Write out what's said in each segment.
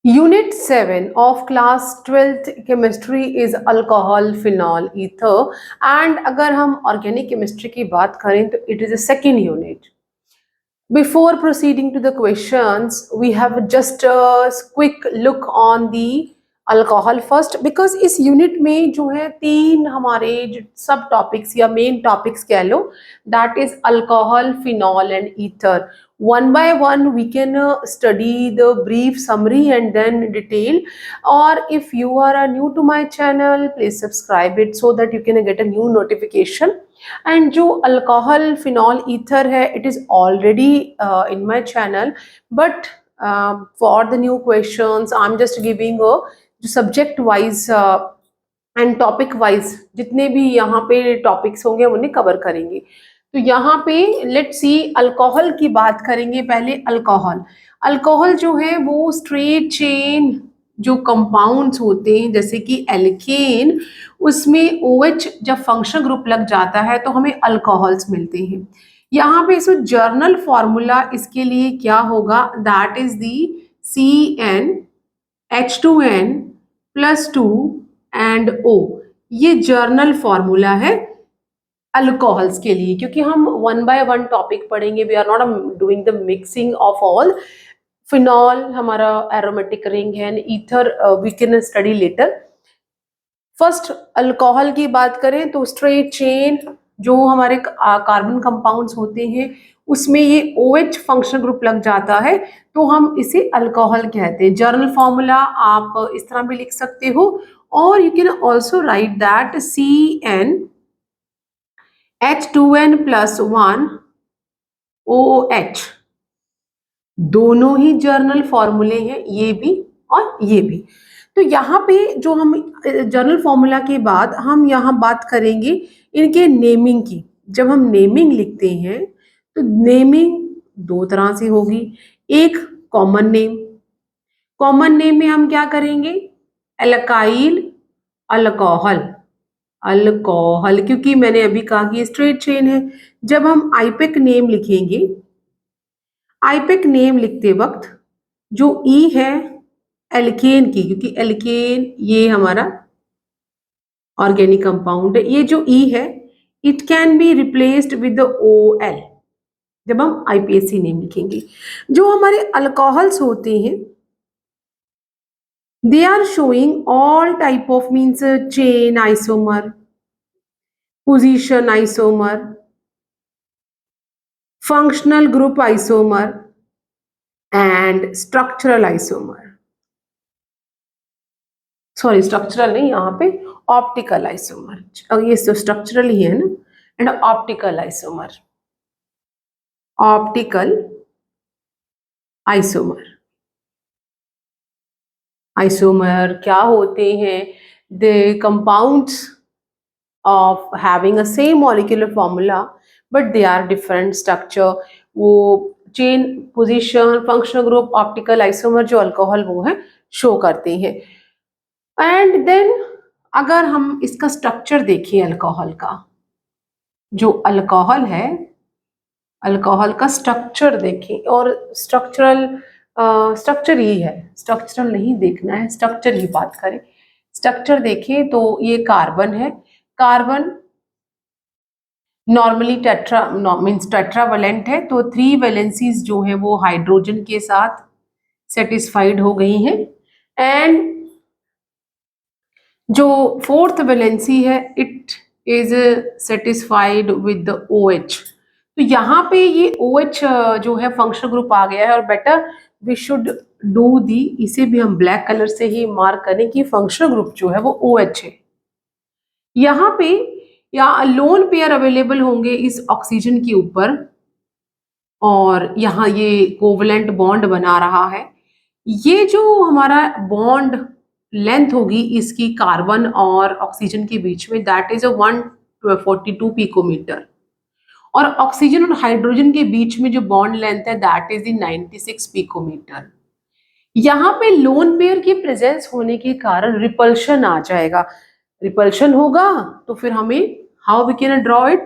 Unit 7 of class 12th chemistry is alcohol, phenol, ether and अगर हम organic chemistry की बात करें तो it is a second unit. Before proceeding to the questions, we have just a quick look on the alcohol first because इस unit में जो है तीन हमारे जो सब टॉपिक्स या मेन टॉपिक्स कह लो that is alcohol phenol and ether one by one we can study the brief summary and then detail, or if you are new to my channel please subscribe it so that you can get a new notification. And जो alcohol phenol ether है it is already in my channel, but for the new questions I'm just giving a जो subject wise and topic wise जितने भी यहाँ पे topics होंगे हम उन्हें कवर करेंगे. तो यहाँ पे लेट्स सी अल्कोहल की बात करेंगे. पहले अल्कोहल जो है वो स्ट्रेट चेन जो कंपाउंड्स होते हैं जैसे कि एल्केन, उसमें OH जब फंक्शन ग्रुप लग जाता है तो हमें अल्कोहल्स मिलते हैं. यहाँ पे इसमें जर्नल फॉर्मूला इसके लिए क्या होगा, that is the CnH2n + 2 and O. ये जर्नल फॉर्मूला है अल्कोहल्स के लिए, क्योंकि हम वन बाय वन टॉपिक पढ़ेंगे. We are not doing the mixing of all. Phenol हमारा एरोमेटिक रिंग है and ether we can study later. First alcohol की बात करें तो स्ट्रेट चेन जो हमारे कार्बन कंपाउंड्स होते हैं उसमें ये OH फंक्शन ग्रुप लग जाता है तो हम इसे अल्कोहल कहते हैं. जर्नल फॉर्मूला आप इस तरह भी लिख सकते हो, और you can also right that CnH2n + 1 OH. दोनों ही जर्नल फॉर्मूले हैं, ये भी और ये भी. तो यहाँ पे जो हम जर्नल फॉर्मूला के बाद हम यहाँ बात करेंगे इनके नेमिंग की. जब हम नेमिंग लिखते हैं तो नेमिंग दो तरह से होगी. एक कॉमन नेम में हम क्या करेंगे, एल्काइल अल्कोहल, क्योंकि मैंने अभी कहा कि स्ट्रेट चेन है. जब हम आईपेक नेम लिखेंगे, आईपेक नेम लिखते वक्त जो ई है एल्केन की, क्योंकि एल्केन ये हमारा ऑर्गेनिक कंपाउंड है, ये जो ई है it can be replaced with OL जब हम IPAC नेम लिखेंगे. जो हमारे अल्कोहल्स होते हैं they are showing all type of means chain isomer, position isomer, functional group isomer and structural isomer. Sorry structural नहीं, यहाँ पे ऑप्टिकल आइसोमर. ये तो स्ट्रक्चरल ही है ना. एंड ऑप्टिकल आइसोमर क्या होते हैं, the compounds of having a same molecular formula but they are different structure. वो chain, position, functional group, optical isomer जो अल्कोहल वो है शो करते हैं. एंड देन अगर हम इसका स्ट्रक्चर देखिए अल्कोहल का, जो अल्कोहल है अल्कोहल का स्ट्रक्चर देखें, और स्ट्रक्चर ही है, स्ट्रक्चरल नहीं देखना है, स्ट्रक्चर ही बात करें. स्ट्रक्चर देखें तो ये कार्बन है. कार्बन नॉर्मली टेट्रावैलेंट है, तो 3 वैलेंसीज जो है वो हाइड्रोजन के साथ सेटिस्फाइड हो गई हैं. एंड जो 4th वैलेंसी है it is satisfied with the OH. तो यहाँ पे ये OH जो है फंक्शनल ग्रुप आ गया है, और better we should do the, इसे भी हम ब्लैक कलर से ही मार्क करें कि फंक्शनल ग्रुप जो है वो OH है. यहाँ पे या लोन पेयर अवेलेबल होंगे इस ऑक्सीजन के ऊपर, और यहाँ ये कोवलेंट बॉन्ड बना रहा है. ये जो हमारा बॉन्ड लेंथ होगी इसकी कार्बन और ऑक्सीजन के बीच में, दैट इज 142 पिकोमीटर, और ऑक्सीजन और हाइड्रोजन के बीच में जो बॉन्ड लेंथ है दैट इज 96 पिकोमीटर. यहाँ पे लोन पेयर की प्रेजेंस होने के कारण रिपल्शन आ जाएगा. रिपल्शन होगा तो फिर हमें how we can draw it,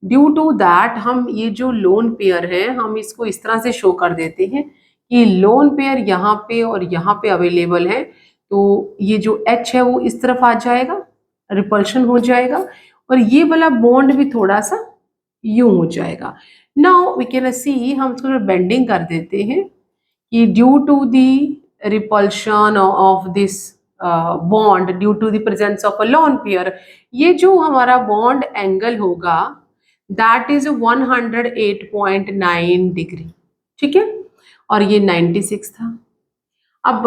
due to that हम ये जो लोन पेयर है हम इसको इस तरह से शो कर देते हैं कि लोन पेयर यहाँ पे और यहाँ पे अवेलेबल है, तो ये जो H है वो इस तरफ आ जाएगा, रिपल्शन हो जाएगा, और ये वाला बॉन्ड भी थोड़ा सा यूं हो जाएगा। नाउ वी कैन सी, हम इसको बेंडिंग कर देते हैं कि due to the repulsion of this bond due to the presence of a lone pair, ये जो हमारा बॉन्ड एंगल होगा दैट इज 108.9 डिग्री, ठीक है, और ये 96 था। अब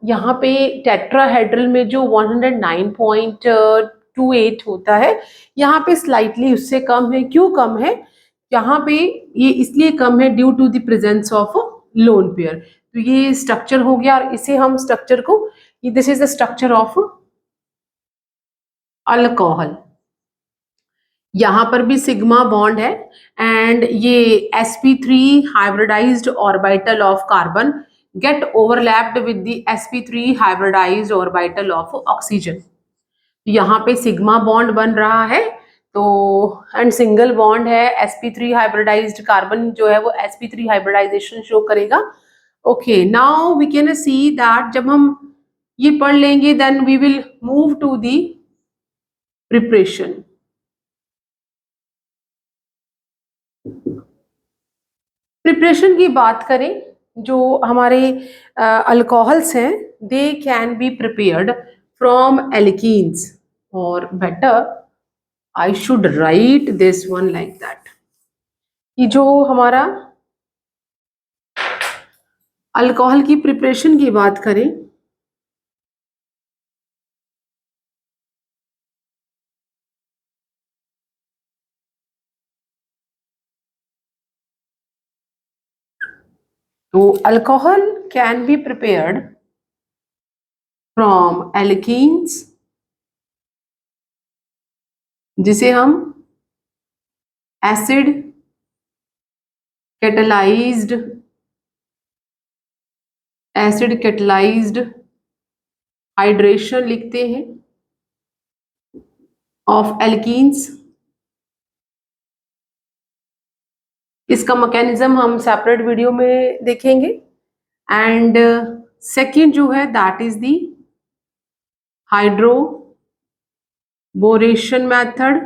यहाँ पे टेट्राहेड्रल में जो 109.28 होता है, यहाँ पे स्लाइटली उससे कम है। क्यों कम है? यहाँ पे ये इसलिए कम है due to the presence of lone pair. तो ये स्ट्रक्चर हो गया, और इसे हम स्ट्रक्चर को, this is the structure of alcohol. यहाँ पर भी सिग्मा बॉन्ड है, एंड ये sp3 hybridised orbital of carbon get overlapped with the sp3 hybridised orbital of oxygen. यहाँ पे सिग्मा बॉन्ड बन रहा है, तो एंड सिंगल बॉन्ड है, sp3 हाइब्रिडाइज्ड कार्बन जो है वो sp3 हाइब्रिडाइजेशन शो करेगा। Okay, now we can see that जब हम ये पढ़ लेंगे then we will move to the preparation. Preparation की बात करें, जो हमारे अल्कोहल्स हैं they can be prepared from alkenes, और better I should write this one like that, कि जो हमारा अल्कोहल की प्रिपरेशन की बात करें तो alcohol can be prepared from alkenes, जिसे हम एसिड कैटलाइज्ड हाइड्रेशन लिखते हैं ऑफ एल्कीन्स। इसका मैकेनिज्म हम सेपरेट वीडियो में देखेंगे। एंड सेकंड जो है that is the hydroboration method,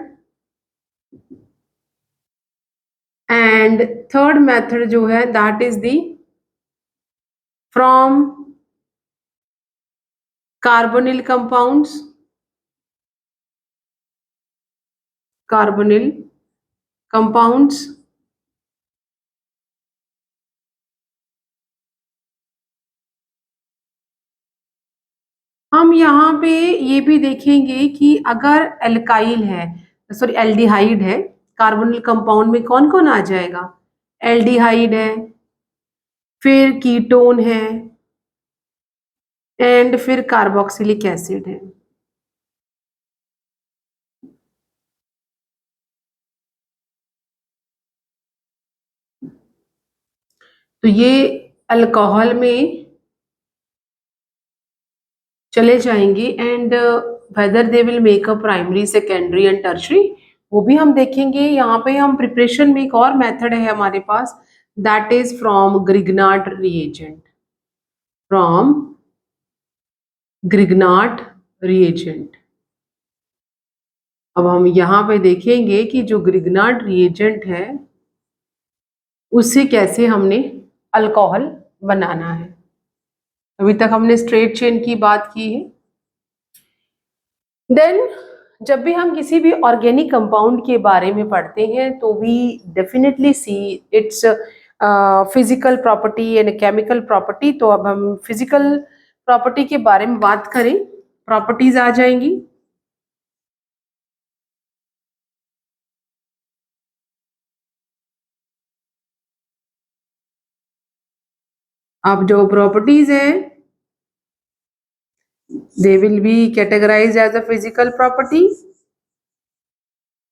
and third method जो है that is the from carbonyl compounds, carbonyl compounds. हम यहाँ पे ये भी देखेंगे कि अगर एल्काइल है, सॉरी एल्डिहाइड है, कार्बोनिल कंपाउंड में कौन कौन आ जाएगा? एल्डिहाइड है, फिर कीटोन है, एंड फिर कार्बोक्सिलिक एसिड है। तो ये अल्कोहल में चले जाएंगे, and whether they will make a primary, secondary and tertiary, वो भी हम देखेंगे। यहाँ पे हम प्रिपरेशन में एक और मेथड है हमारे पास, that is from Grignard reagent, from Grignard reagent. अब हम यहाँ पे देखेंगे कि जो ग्रिग्नार्ड रिएजेंट है उससे कैसे हमने अल्कोहल बनाना है। अभी तक हमने स्ट्रेट चेन की बात की है। देन जब भी हम किसी भी ऑर्गेनिक कंपाउंड के बारे में पढ़ते हैं तो we definitely see its physical property and chemical property. तो अब हम फिजिकल प्रॉपर्टी के बारे में बात करें, प्रॉपर्टीज आ जाएंगी। अब जो प्रॉपर्टीज हैं they will be categorized as a physical property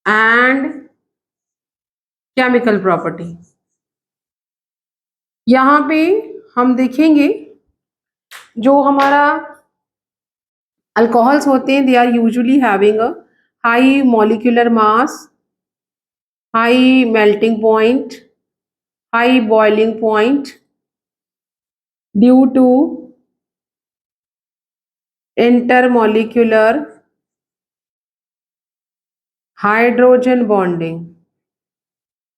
and chemical property। यहाँ पे हम देखेंगे जो हमारा अल्कोहल्स होते हैं they are usually having a high molecular mass, high melting point, high boiling point, due to intermolecular hydrogen bonding.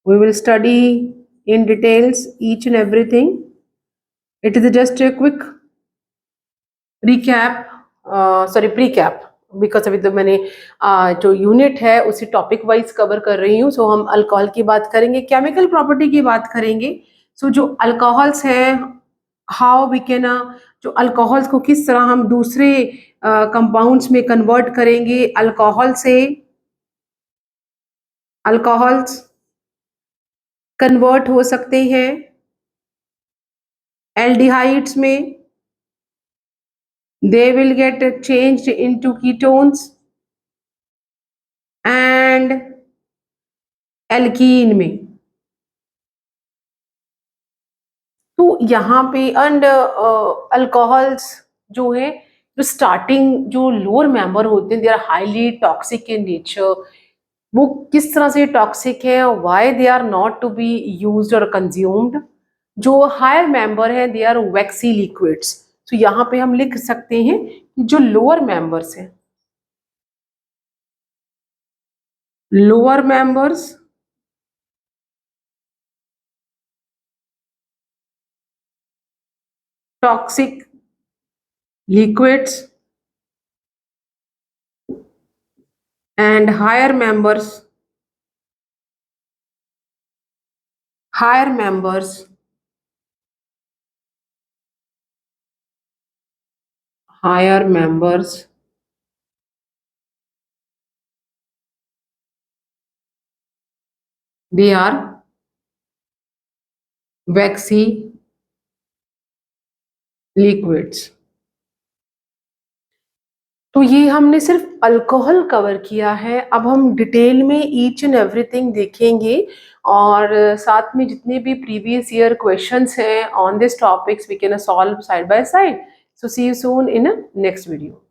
We will study in details each and everything. It is just a quick recap, sorry precap, because अभी तो मैंने जो unit है उसी topic wise cover कर रही हूँ. सो हम अल्कोहल की बात करेंगे, केमिकल प्रॉपर्टी की बात करेंगे. सो जो अल्कोहल्स हैं, हाउ वी कैन, जो अल्कोहल्स को किस तरह हम दूसरे कंपाउंड्स में कन्वर्ट करेंगे. अल्कोहल्स कन्वर्ट हो सकते हैं एल्डिहाइड्स में. They will get changed into ketones and alkene में. तो यहाँ पे एंड अल्कोहल्स जो है, जो स्टार्टिंग जो लोअर मेंबर होते हैं, they are highly toxic in nature. वो किस तरह से टॉक्सिक है, why they are not to be used और कंज्यूम्ड. जो हायर मेंबर है, दे आर वैक्सी लिक्विड्स. तो यहाँ पे हम लिख सकते हैं कि जो लोअर मेंबर्स हैं, lower members toxic liquids and higher members they are waxy liquids. तो ये हमने सिर्फ अल्कोहल कवर किया है. अब हम डिटेल में ईच एंड एवरीथिंग देखेंगे, और साथ में जितने भी प्रीवियस ईयर क्वेश्चंस हैं on this topics we can solve side by side. So see you soon in next video.